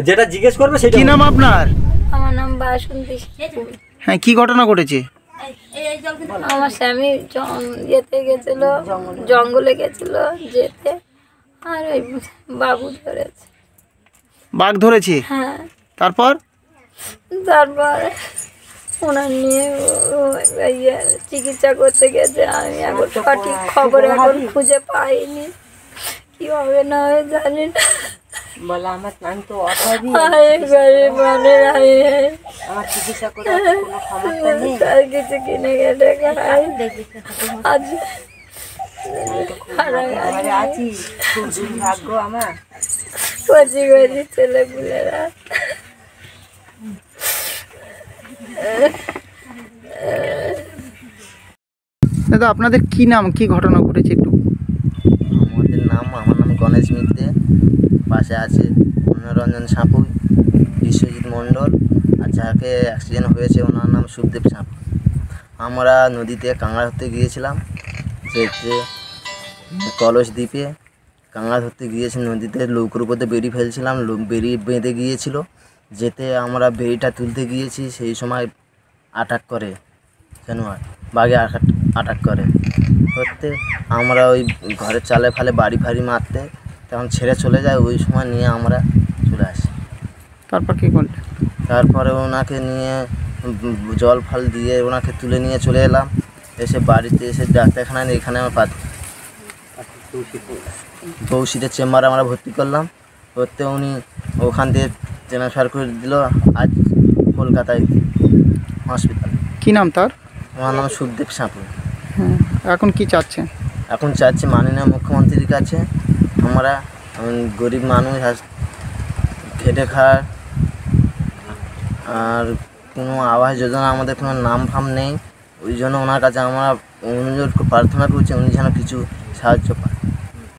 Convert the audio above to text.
যেটা জিজ্ঞেস করবে সেটা। কি নাম আপনার? আমার নাম বাসন্তী। হ্যাঁ, কি ঘটনা ঘটেছে? আমার স্বামী যেতে গেছিল, জঙ্গলে গেছিল যেতে, আর ওই বাবু ধরেছে। বাঘ ধরেছে? হ্যাঁ। তারপর তারপর ওনার নিয়ে চিকিৎসা করতে গেছে। আমি এখন সঠিক খবর এখন খুঁজে পাইনি, কি হবে না হবে জানি না। বলা আমার আমি তো তার কিছু কিনে কেটে খাই। আজ আছি, খুব দুর্ভাগ্য আমার। কচি কচি ছেলেপুলেরা। দাদা, আপনাদের কি নাম, কি ঘটনা ঘটেছে একটু? আমার নাম গণেশ মিত্রে, পাশে আছে মনোরঞ্জন সাঁপুই, বিশ্বজিৎ মণ্ডল, আর যাকে অ্যাক্সিডেন্ট হয়েছে ওনার নাম সুখদেব সাঁপুই। আমরা নদীতে কাঁকড়া ধরতে গিয়েছিলাম, যেতে কলস দ্বীপে কাঁকড়া ধরতে গিয়েছি। নদীতে নৌকোর উপরে বেড়ি ফেলছিলাম, বেড়ি বেঁধে গিয়েছিল। যেতে আমরা বেড়িটা তুলতে গিয়েছি, সেই সময় অ্যাটাক করে জানোয়ার, বাঘে অ্যাটাক করে ধরতে। আমরা ওই ঘরের চালে ফালে বাড়ি ফাড়ি মারতে, তখন ছেড়ে চলে যায়। ওই সময় নিয়ে আমরা চলে আসি। তারপর কী করলেন? তারপরে ওনাকে নিয়ে জল ফল দিয়ে ওনাকে তুলে নিয়ে চলে এলাম। এসে বাড়িতে এসে ডাক্তারখানায় এখানে আমার বৌশিদের চেম্বারে আমরা ভর্তি করলাম। করতে উনি ওখান থেকে ট্রান্সফার করে দিল আজ কলকাতায় হসপিটালে। কি নাম তার? আমার নাম সুখদেব সাঁপুই। হ্যাঁ, এখন কি চাচ্ছেন? এখন চাচ্ছি মাননীয় মুখ্যমন্ত্রীর কাছে, আমরা গরিব মানুষ খেটে খাওয়ার, আর কোনো আবাস যোজনা আমাদের কোনো নাম ফাম নেই। ওই জন্য ওনার কাছে আমরা অনুরোধ প্রার্থনা করছি উনি যেন কিছু সাহায্য পান।